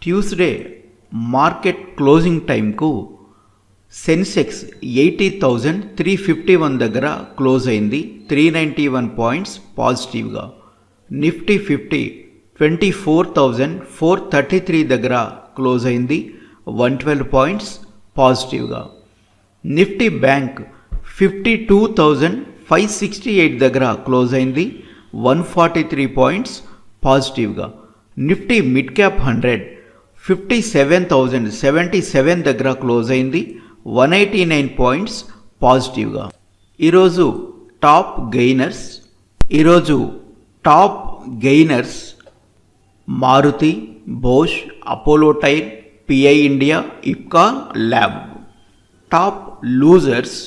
Tuesday market closing టైంకు సెన్సెక్స్ 80,351 దగ్గర close అయింది. 391 పాయింట్స్ పాజిటివ్గా. నిఫ్టీ 50 24,433 దగ్గర క్లోజ్ అయింది. 112 పాయింట్స్ పాజిటివ్గా. నిఫ్టీ బ్యాంక్ 52,568 దగ్గర క్లోజ్ అయింది. 143 పాయింట్స్ పాజిటివ్గా. నిఫ్టీ మిడ్ క్యాప్ 100 57,077 దగ్గర క్లోజ్ అయింది. 189 పాయింట్స్ పాజిటివ్గా. ఈరోజు top gainers Maruti, Bosch, Apollo tyre, PI India, Ipca lab. Top losers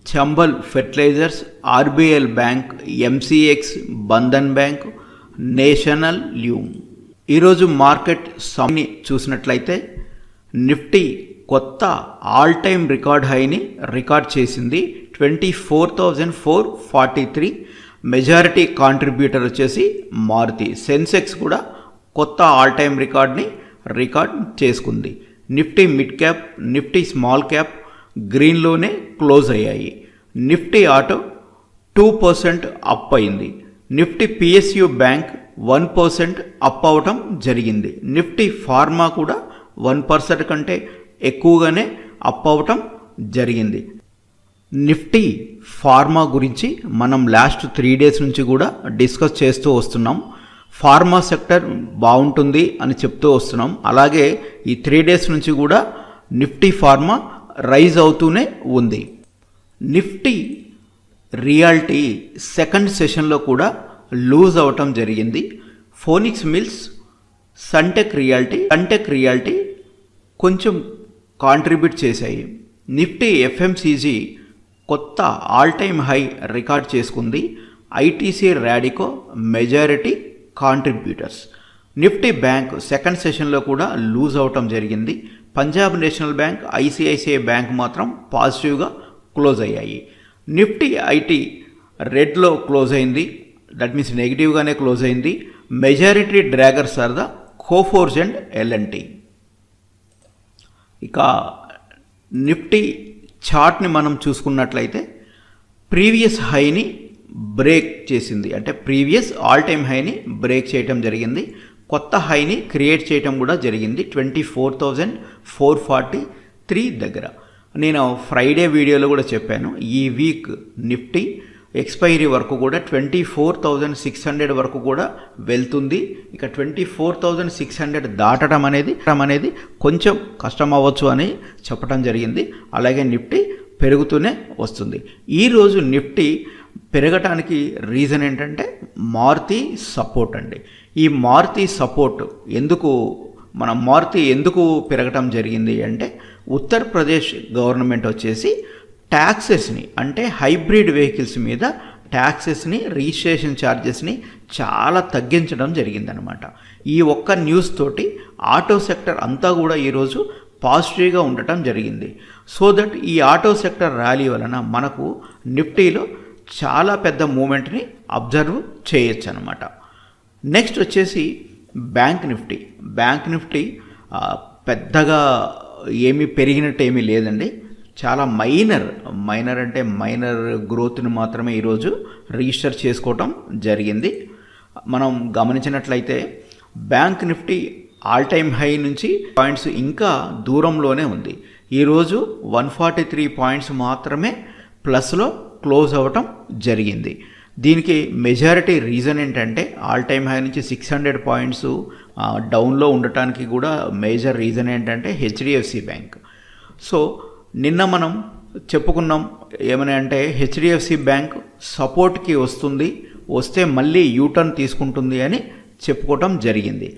Chambal fertilisers, RBL Bank, MCX, Bandhan Bank, National ల్యూమ్. ఈరోజు మార్కెట్ సమ్ని చూసినట్లయితే నిఫ్టీ కొత్త ఆల్ టైమ్ రికార్డ్ హైని రికార్డ్ చేసింది. 24,443. మెజారిటీ కాంట్రిబ్యూటర్ వచ్చేసి మారుతి. సెన్సెక్స్ కూడా కొత్త ఆల్ టైమ్ రికార్డ్ చేసుకుంది. Nifty mid cap, Nifty small cap గ్రీన్లోనే క్లోజ్ అయ్యాయి. నిఫ్టీ ఆటో 2% అప్ అయింది. నిఫ్టీ పిఎస్యు బ్యాంక్ 1% అప్ అవటం జరిగింది. నిఫ్టీ ఫార్మా కూడా 1% కంటే ఎక్కువగానే అప్ అవటం జరిగింది. నిఫ్టీ ఫార్మా గురించి మనం లాస్ట్ 3 days నుంచి కూడా డిస్కస్ చేస్తూ వస్తున్నాం. ఫార్మా సెక్టర్ బాగుంటుంది అని చెప్తూ వస్తున్నాం. అలాగే ఈ 3 days నుంచి కూడా నిఫ్టీ ఫార్మా రైజ్ అవుతూనే ఉంది. నిఫ్టీ రియాల్టీ సెకండ్ సెషన్లో కూడా లూజ్ అవటం జరిగింది. ఫోనిక్స్ మిల్స్, సన్టెక్ రియాల్టీ కొంచెం కాంట్రిబ్యూట్ చేశాయి. నిఫ్టీ ఎఫ్ఎంసీజీ కొత్త ఆల్ టైమ్ హై రికార్డ్ చేసుకుంది. ITC, Radico majority contributors. Nifty Bank second సెషన్లో కూడా లూజ్ అవటం జరిగింది. Punjab National Bank, ICICI Bank మాత్రం పాజిటివ్గా క్లోజ్ అయ్యాయి. నిఫ్టీ ఐటీ రెడ్లో క్లోజ్ అయింది. దట్ మీన్స్ నెగిటివ్గానే క్లోజ్ అయింది. Majority draggers are the Coforge and L and T. ఇక నిఫ్టీ చార్ట్ని మనం చూసుకున్నట్లయితే ప్రీవియస్ హైని బ్రేక్ చేసింది. అంటే ప్రీవియస్ ఆల్ టైమ్ హైని బ్రేక్ చేయటం జరిగింది. కొత్త హైని క్రియేట్ చేయటం కూడా జరిగింది 24,443 దగ్గర. నేను ఫ్రైడే వీడియోలో కూడా చెప్పాను, ఈ వీక్ నిఫ్టీ ఎక్స్పైరీ వరకు కూడా 24,600 వరకు కూడా వెళ్తుంది. ఇక 24,600 దాటడం అనేది కొంచెం కష్టం అవ్వచ్చు అని చెప్పడం జరిగింది. అలాగే నిఫ్టీ పెరుగుతూనే వస్తుంది. ఈరోజు నిఫ్టీ పెరగటానికి రీజన్ ఏంటంటే మారుతి సపోర్ట్ అండి. ఈ మారుతి సపోర్ట్ మారుతి ఎందుకు పెరగటం జరిగింది అంటే, ఉత్తరప్రదేశ్ గవర్నమెంట్ వచ్చేసి ట్యాక్సెస్ని, అంటే హైబ్రిడ్ వెహికల్స్ మీద ట్యాక్సెస్ని, రిజిస్ట్రేషన్ ఛార్జెస్ని చాలా తగ్గించడం జరిగిందనమాట. ఈ ఒక్క న్యూస్ తోటి ఆటో సెక్టర్ అంతా కూడా ఈరోజు పాజిటివ్గా ఉండటం జరిగింది. సో దట్ ఈ ఆటో సెక్టర్ ర్యాలీ వలన మనకు నిఫ్టీలో చాలా పెద్ద మూమెంట్ని అబ్జర్వ్ చేయొచ్చు అనమాట. నెక్స్ట్ వచ్చేసి బ్యాంక్ నిఫ్టీ పెద్దగా ఏమీ పెరిగినట్టు ఏమీ లేదండి. చాలా మైనర్ గ్రోత్ని మాత్రమే ఈరోజు రిజిస్టర్ చేసుకోవటం జరిగింది. మనం గమనించినట్లయితే bank Nifty all time high నుంచి పాయింట్స్ ఇంకా దూరంలోనే ఉంది. ఈరోజు 143 పాయింట్స్ మాత్రమే ప్లస్లో క్లోజ్ అవ్వటం జరిగింది. దీనికి మెజారిటీ రీజన్ ఏంటంటే, ఆల్ టైమ్ హై నుంచి 600 పాయింట్స్ డౌన్లో ఉండటానికి కూడా మేజర్ రీజన్ ఏంటంటే హెచ్డిఎఫ్సి బ్యాంక్. సో నిన్న మనం చెప్పుకున్నాం ఏమని అంటే, హెచ్డిఎఫ్సి బ్యాంక్ సపోర్ట్కి వస్తే మళ్ళీ యూటర్న్ తీసుకుంటుంది అని చెప్పుకోవటం జరిగింది.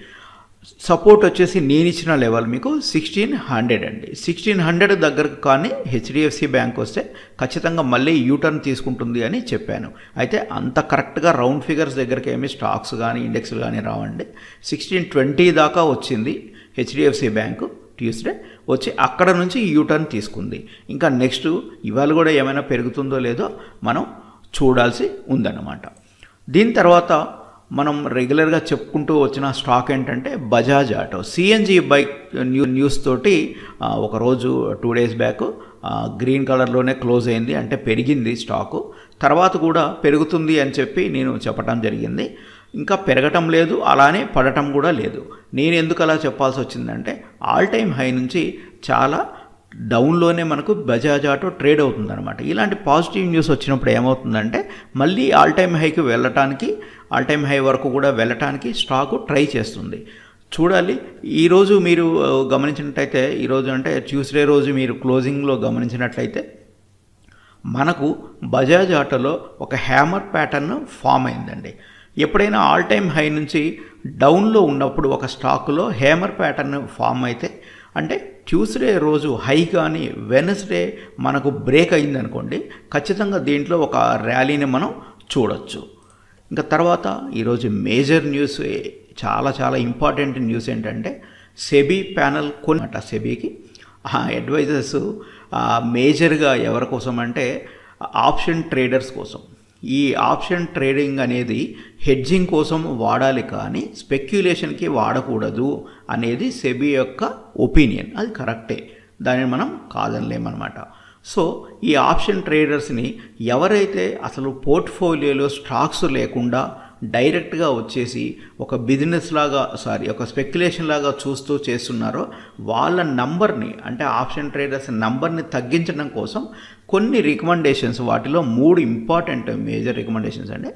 సపోర్ట్ వచ్చేసి నేను ఇచ్చిన లెవెల్ మీకు 1600 అండి. 1600 దగ్గరకు కానీ హెచ్డిఎఫ్సి బ్యాంక్ వస్తే ఖచ్చితంగా మళ్ళీ యూటర్న్ తీసుకుంటుంది అని చెప్పాను. అయితే అంత కరెక్ట్గా రౌండ్ ఫిగర్స్ దగ్గరికి ఏమి స్టాక్స్ కానీ ఇండెక్స్లు కానీ రావండి. 1620 దాకా వచ్చింది హెచ్డిఎఫ్సి బ్యాంకు ట్యూస్డే, వచ్చి అక్కడ నుంచి యూటర్న్ తీసుకుంది. ఇంకా నెక్స్ట్ ఇవాళ కూడా ఏమైనా పెరుగుతుందో లేదో మనం చూడాల్సి ఉందన్నమాట. దీని తర్వాత మనం రెగ్యులర్గా చెప్పుకుంటూ వచ్చిన స్టాక్ ఏంటంటే Bajaj auto. CNG bike news తోటి ఒకరోజు 2 days బ్యాక్ గ్రీన్ కలర్లోనే క్లోజ్ అయింది, అంటే పెరిగింది స్టాకు. తర్వాత కూడా పెరుగుతుంది అని చెప్పి నేను చెప్పడం జరిగింది. ఇంకా పెరగటం లేదు, అలానే పడటం కూడా లేదు. నేను ఎందుకు అలా చెప్పాల్సి వచ్చిందంటే ఆల్ టైమ్ హై నుంచి చాలా డౌన్లోనే మనకు బజాజ్ ఆటో ట్రేడ్ అవుతుందన్నమాట. ఇలాంటి పాజిటివ్ న్యూస్ వచ్చినప్పుడు ఏమవుతుందంటే మళ్ళీ ఆల్ టైమ్ హైకి వెళ్ళటానికి, ఆల్ టైమ్ హై వరకు కూడా వెళ్ళటానికి స్టాకు ట్రై చేస్తుంది. చూడాలి. ఈరోజు మీరు గమనించినట్టయితే, ఈరోజు అంటే ట్యూస్డే రోజు మీరు క్లోజింగ్లో గమనించినట్లయితే మనకు బజాజ్ ఆటోలో ఒక హ్యామర్ ప్యాటర్న్ ఫామ్ అయిందండి. ఎప్పుడైనా ఆల్ టైమ్ హై నుంచి డౌన్లో ఉన్నప్పుడు ఒక స్టాకులో హ్యామర్ ప్యాటర్న్ ఫామ్ అయితే, అంటే ట్యూస్డే రోజు హై కానీ వెనస్డే మనకు బ్రేక్ అయిందనుకోండి, ఖచ్చితంగా దీంట్లో ఒక ర్యాలీని మనం చూడొచ్చు. ఇంకా తర్వాత ఈరోజు మేజర్ న్యూస్, చాలా చాలా ఇంపార్టెంట్ న్యూస్ ఏంటంటే సెబీ ప్యానల్ కొన్నట. సెబీకి అడ్వైజర్స్ మేజర్గా ఎవరి కోసం అంటే ఆప్షన్ ట్రేడర్స్ కోసం. ఈ ఆప్షన్ ట్రేడింగ్ అనేది హెడ్జింగ్ కోసం వాడాలి కానీ స్పెక్యులేషన్కి వాడకూడదు అనేది సెబీ యొక్క ఒపీనియన్. అది కరెక్టే, దానిని మనం కాదనలేమన్నమాట. సో ఈ ఆప్షన్ ట్రేడర్స్ని ఎవరైతే అసలు పోర్ట్ఫోలియోలో స్టాక్స్ లేకుండా డైరెక్ట్గా వచ్చేసి ఒక బిజినెస్ లాగా, ఒక స్పెక్యులేషన్ లాగా చూస్తూ చేస్తున్నారో వాళ్ళ నంబర్ని, అంటే ఆప్షన్ ట్రేడర్స్ నంబర్ని తగ్గించడం కోసం కొన్ని రికమెండేషన్స్, వాటిలో 3 ఇంపార్టెంట్ మేజర్ రికమెండేషన్స్ అంటే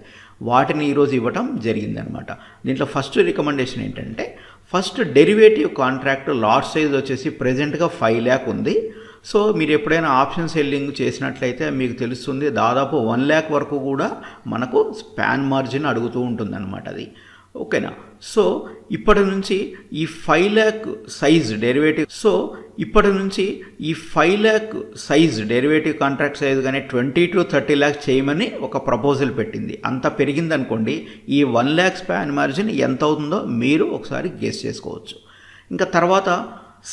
వాటిని ఈరోజు ఇవ్వటం జరిగిందనమాట. దీంట్లో ఫస్ట్ రికమెండేషన్ ఏంటంటే, first derivative contract lot size వచ్చేసి ప్రెజెంట్గా 5 lakh ఉంది. సో మీరు ఎప్పుడైనా ఆప్షన్ సెల్లింగ్ చేసినట్లయితే మీకు తెలుస్తుంది, దాదాపు 1 lakh వరకు కూడా మనకు స్పాన్ మార్జిన్ అడుగుతూ ఉంటుందన్నమాట అది. ఓకేనా. సో ఇప్పటి నుంచి ఈ 5 lakh సైజ్ డెరివేటివ్, ఈ 5 lakh size derivative contract size కానీ 20 to 30 lakhs చేయమని ఒక ప్రపోజల్ పెట్టింది. అంత పెరిగిందనుకోండి, ఈ 1 lakh స్పాన్ మార్జిన్ ఎంత అవుతుందో మీరు ఒకసారి గెస్ చేసుకోవచ్చు. ఇంకా తర్వాత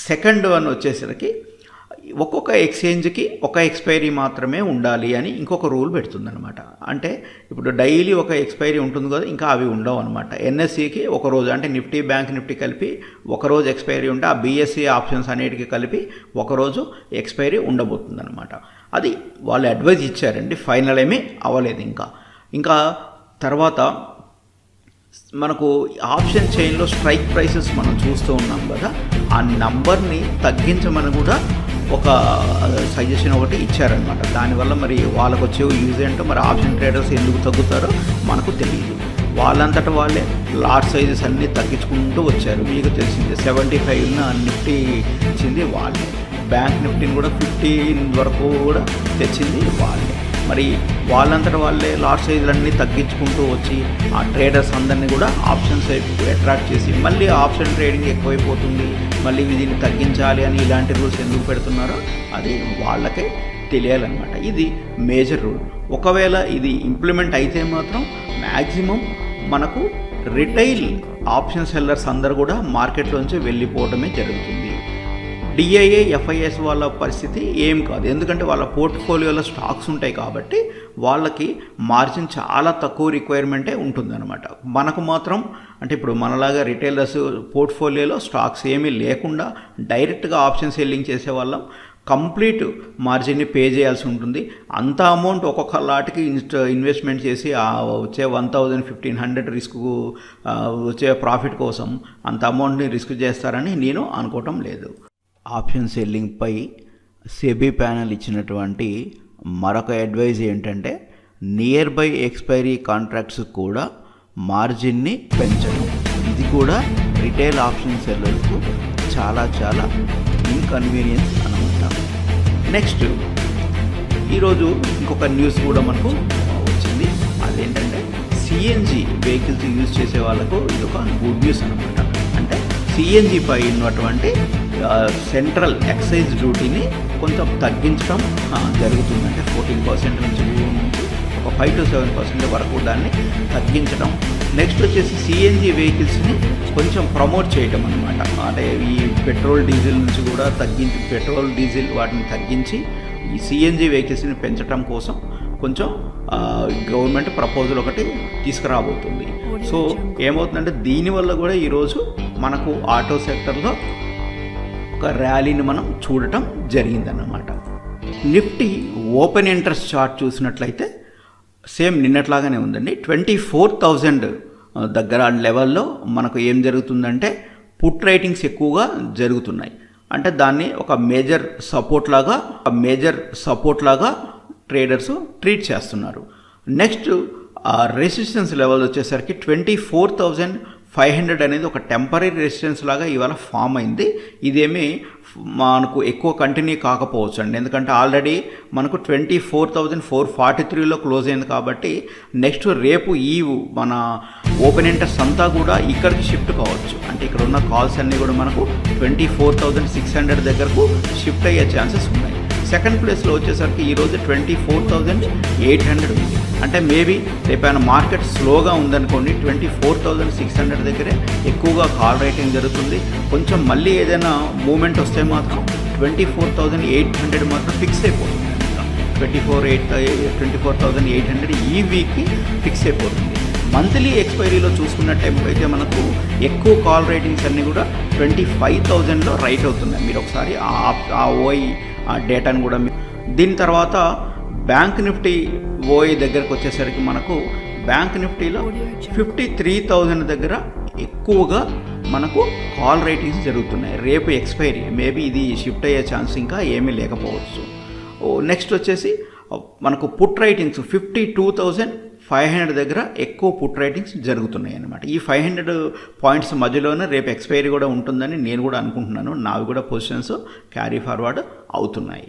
సెకండ్ వన్ వచ్చేసరికి ఒక్కొక్క ఎక్స్చేంజ్కి ఒక ఎక్స్పైరీ మాత్రమే ఉండాలి అని ఇంకొక రూల్ పెడుతుందన్నమాట. అంటే ఇప్పుడు డైలీ ఒక ఎక్స్పైరీ ఉంటుంది కదా, ఇంకా అవి ఉండవు అనమాట. ఎన్ఎస్సికి ఒకరోజు, అంటే నిఫ్టీ, బ్యాంక్ నిఫ్టీ కలిపి ఒకరోజు ఎక్స్పైరీ ఉంటే, ఆ బీఎస్సీ ఆప్షన్స్ అన్నిటికీ కలిపి ఒకరోజు ఎక్స్పైరీ ఉండబోతుందన్నమాట. అది వాళ్ళు అడ్వైజ్ ఇచ్చారండి, ఫైనల్ ఏమీ అవ్వలేదు. ఇంకా తర్వాత మనకు ఆప్షన్ చైన్లో స్ట్రైక్ ప్రైసెస్ మనం చూస్తూ ఉన్నాం కదా, ఆ నంబర్ని తగ్గించమని కూడా ఒక సజెషన్ ఒకటి ఇచ్చారనమాట. దానివల్ల మరి వాళ్ళకు వచ్చే యూజ్ ఏంటో, మరి ఆప్షన్ ట్రేడర్స్ ఎందుకు తగ్గుతారో మనకు తెలియదు. వాళ్ళంతటా వాళ్ళే లాట్ సైజెస్ అన్నీ తగ్గించుకుంటూ వచ్చారు. మీకు తెలిసింది 75 ఉన్న నిఫ్టీ ఇచ్చింది వాళ్ళే, బ్యాంక్ నిఫ్టీని కూడా 15 వరకు కూడా తెచ్చింది వాళ్ళే. మరి వాళ్ళంతటా వాళ్ళే లాట్ సైజులన్నీ తగ్గించుకుంటూ వచ్చి ఆ ట్రేడర్స్ అందరినీ కూడా ఆప్షన్స్ అట్రాక్ట్ చేసి మళ్ళీ ఆప్షన్ ట్రేడింగ్ ఎక్కువైపోతుంది, మళ్ళీ దీన్ని తగ్గించాలి అని ఇలాంటి రూల్స్ ఎందుకు పెడుతున్నారో అది వాళ్ళకే తెలియాలన్నమాట. ఇది మేజర్ రూల్. ఒకవేళ ఇది ఇంప్లిమెంట్ అయితే మాత్రం మ్యాక్సిమం మనకు రిటైల్ ఆప్షన్ సెల్లర్స్ అందరూ కూడా మార్కెట్లోంచి వెళ్ళిపోవడమే జరుగుతుంది. డిఐఏ, ఎఫ్ఐఎస్ వాళ్ళ పరిస్థితి ఏం కాదు, ఎందుకంటే వాళ్ళ పోర్ట్ఫోలియోలో స్టాక్స్ ఉంటాయి కాబట్టి వాళ్ళకి మార్జిన్ చాలా తక్కువ రిక్వైర్మెంటే ఉంటుందన్నమాట. మనకు మాత్రం, అంటే ఇప్పుడు మనలాగా రిటైలర్స్ పోర్ట్ఫోలియోలో స్టాక్స్ ఏమీ లేకుండా డైరెక్ట్గా ఆప్షన్ సెల్లింగ్ చేసే వాళ్ళం కంప్లీట్ మార్జిన్ని పే చేయాల్సి ఉంటుంది. అంత అమౌంట్ ఒక్కొక్క లాట్కి ఇన్వెస్ట్మెంట్ చేసి వచ్చే 1,000-1,500 రిస్క్ వచ్చే ప్రాఫిట్ కోసం అంత అమౌంట్ని రిస్క్ చేస్తారని నేను అనుకోవటం లేదు. ఆప్షన్ సెల్లింగ్పై సెబీ ప్యానల్ ఇచ్చినటువంటి మరొక అడ్వైజ్ ఏంటంటే, నియర్ బై ఎక్స్పైరీ కాంట్రాక్ట్స్ కూడా మార్జిన్ని పెంచడం. ఇది కూడా రిటైల్ ఆప్షన్ సెల్లర్స్కు చాలా చాలా ఇన్కన్వీనియన్స్ అనమాట. నెక్స్ట్ ఈరోజు ఇంకొక న్యూస్ కూడా మనకు వచ్చింది. అదేంటంటే సిఎన్జి వెహికల్స్ యూజ్ చేసే వాళ్ళకు ఇది ఒక గుడ్ న్యూస్ అనమాట. అంటే సిఎన్జిపై ఉన్నటువంటి సెంట్రల్ ఎక్సైజ్ డ్యూటీని కొంచెం తగ్గించడం జరుగుతుందంటే 14% నుంచి ఒక 5 to 7% వరకు దాన్ని తగ్గించడం. నెక్స్ట్ వచ్చేసి సిఎన్జి వెహికల్స్ని కొంచెం ప్రమోట్ చేయడం అనమాట. అంటే ఈ పెట్రోల్ డీజిల్ నుంచి కూడా పెట్రోల్ డీజిల్ వాటిని తగ్గించి ఈ సిఎన్జి వెహికల్స్ని పెంచడం కోసం కొంచెం గవర్నమెంట్ ప్రపోజల్ ఒకటి తీసుకురాబోతుంది. సో ఏమవుతుందంటే దీనివల్ల కూడా ఈరోజు మనకు ఆటో సెక్టర్లో ఒక ర్యాలీని మనం చూడటం జరిగిందన్నమాట. నిఫ్టీ ఓపెన్ ఇంట్రెస్ట్ చార్ట్ చూసినట్లయితే సేమ్ నిన్నట్లాగానే ఉందండి. 24,000 దగ్గర లెవెల్లో మనకు ఏం జరుగుతుందంటే పుట్ రైటింగ్స్ ఎక్కువగా జరుగుతున్నాయి. అంటే దాన్ని ఒక మేజర్ సపోర్ట్ లాగా ట్రేడర్స్ ట్రీట్ చేస్తున్నారు. నెక్స్ట్ రెసిస్టెన్స్ లెవెల్ వచ్చేసరికి 24,500 అనేది ఒక టెంపరీ రెసిస్టెన్స్ లాగా ఇవాళ ఫామ్ అయింది. ఇదేమీ మనకు ఎక్కువ కంటిన్యూ కాకపోవచ్చు అండి, ఎందుకంటే ఆల్రెడీ మనకు 24,443లో క్లోజ్ అయింది. కాబట్టి నెక్స్ట్ రేపు ఈ మన ఓపెన్ ఇంట్రెస్ట్ అంతా కూడా ఇక్కడికి షిఫ్ట్ కావచ్చు. అంటే ఇక్కడ ఉన్న కాల్స్ అన్నీ కూడా మనకు 24,600 దగ్గరకు షిఫ్ట్ అయ్యే ఛాన్సెస్ ఉన్నాయి. సెకండ్ ప్లేస్లో వచ్చేసరికి ఈరోజు 24,800 ఉంది. అంటే మేబీ రేపైనా మార్కెట్ స్లోగా ఉందనుకోండి 24,600 దగ్గరే ఎక్కువగా కాల్ రైటింగ్ జరుగుతుంది. కొంచెం మళ్ళీ ఏదైనా మూమెంట్ వస్తే మాత్రం 24,800 మాత్రం ఫిక్స్ అయిపోతుంది. 24,800 ఈ వీక్కి ఫిక్స్ అయిపోతుంది. మంత్లీ ఎక్స్పైరీలో చూసుకున్నట్టయితే మనకు ఎక్కువ కాల్ రేటింగ్స్ అన్నీ కూడా 25,000లో రైట్ అవుతున్నాయి. మీరు ఒకసారి ఆ ఓఐ ఆ డేటాను కూడా దీని తర్వాత బ్యాంక్ నిఫ్టీ ఓఐ దగ్గరకు వచ్చేసరికి మనకు బ్యాంక్ నిఫ్టీలో 53,000 దగ్గర ఎక్కువగా మనకు కాల్ రేటింగ్స్ జరుగుతున్నాయి. రేపు ఎక్స్పైరీ మేబీ ఇది షిఫ్ట్ అయ్యే ఛాన్స్ ఇంకా ఏమీ లేకపోవచ్చు. నెక్స్ట్ వచ్చేసి మనకు పుట్ రైటింగ్స్ 52,500 దగ్గర ఎక్కువ పుట్ రైటింగ్స్ జరుగుతున్నాయి అన్నమాట. ఈ 500 పాయింట్స్ మధ్యలోనే రేపు ఎక్స్పైరీ కూడా ఉంటుందని నేను కూడా అనుకుంటున్నాను. నావి కూడా పొజిషన్స్ క్యారీ ఫార్వర్డ్ అవుతున్నాయి.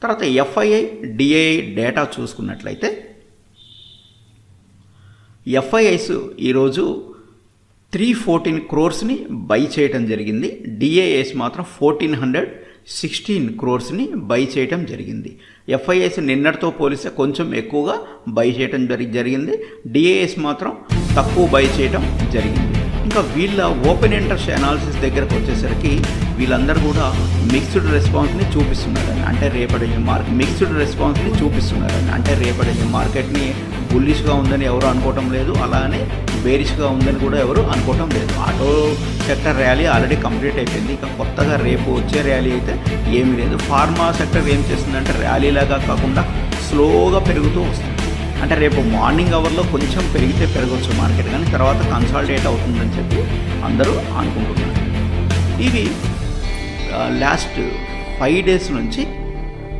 తర్వాత ఎఫ్ఐఐ డిఐఐ డేటా చూసుకున్నట్లయితే ఎఫ్ఐఐస్ ఈరోజు 314 crores బై చేయటం జరిగింది. డిఐఐస్ మాత్రం 1,416 crores బై చేయటం జరిగింది. ఎఫ్ఐఐస్ నిన్నటితో పోలిస్తే కొంచెం ఎక్కువగా బై చేయటం జరిగింది. డిఐఎస్ మాత్రం తక్కువ బై చేయటం జరిగింది. ఇంకా వీళ్ళ ఓపెన్ ఇంట్రెస్ట్ అనాలిసిస్ దగ్గరకు వచ్చేసరికి వీళ్ళందరూ కూడా మిక్స్డ్ రెస్పాన్స్ని చూపిస్తున్నారని, అంటే రేపటి మార్కెట్ని బుల్లిష్గా ఉందని ఎవరు అనుకోవటం లేదు, అలానే బేరిష్గా ఉందని కూడా ఎవరు అనుకోవటం లేదు. Auto sector rally already complete అయిపోయింది. ఇక కొత్తగా రేపు వచ్చే ర్యాలీ అయితే ఏమీ లేదు. ఫార్మా సెక్టర్ ఏం చేస్తుందంటే ర్యాలీలాగా కాకుండా స్లోగా పెరుగుతూ వస్తుంది. అంటే రేపు మార్నింగ్ అవర్లో కొంచెం పెరిగితే పెరగవచ్చు మార్కెట్, కానీ తర్వాత కన్సాలిడేట్ అవుతుందని చెప్పి అందరూ అనుకుంటున్నారు. ఇవి లాస్ట్ 5 days నుంచి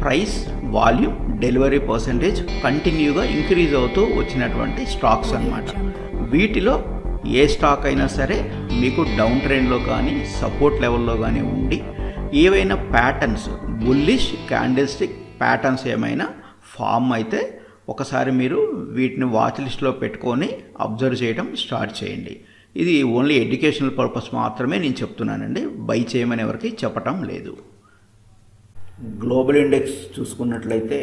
ప్రైస్, వాల్యూమ్, డెలివరీ పర్సంటేజ్ కంటిన్యూగా ఇంక్రీజ్ అవుతూ వచ్చినటువంటి స్టాక్స్ అన్నమాట. వీటిలో ఏ స్టాక్ అయినా సరే మీకు డౌన్ ట్రెండ్లో కానీ సపోర్ట్ లెవెల్లో కానీ ఉండి ఏవైనా ప్యాటర్న్స్ బుల్లిష్ క్యాండిల్స్టిక్ ప్యాటర్న్స్ ఏమైనా ఫామ్ అయితే ఒకసారి మీరు వీటిని వాచ్ లిస్ట్లో పెట్టుకొని అబ్జర్వ్ చేయడం స్టార్ట్ చేయండి. ఇది ఓన్లీ ఎడ్యుకేషనల్ పర్పస్ మాత్రమే నేను చెప్తున్నానండి, బై చేయమని ఎవరికి చెప్పటం లేదు. గ్లోబల్ ఇండెక్స్ చూసుకున్నట్లయితే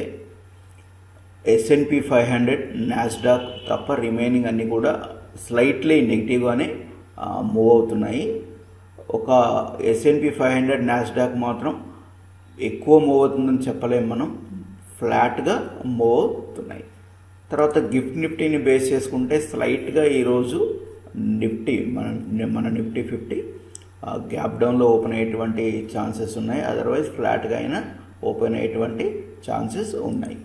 S&P 500, నాస్డాక్ తప్ప రిమైనింగ్ అన్నీ కూడా స్లైట్లీ నెగిటివ్గానే మూవ్ అవుతున్నాయి. ఒక S&P 500, నాస్డాక్ మాత్రం ఎక్కువ మూవ్ అవుతుందని చెప్పలేము, మనం ఫ్లాట్గా మూవ్ అవుతున్నాయి. తర్వాత గిఫ్ట్ నిఫ్టీని బేస్ చేసుకుంటే స్లైట్గా ఈరోజు నిఫ్టీ మన నిఫ్టీ 50 గ్యాప్ డౌన్లో ఓపెన్ అయ్యేటువంటి ఛాన్సెస్ ఉన్నాయి. అదర్వైజ్ ఫ్లాట్గా అయినా ఓపెన్ అయ్యేటువంటి ఛాన్సెస్ ఉన్నాయి.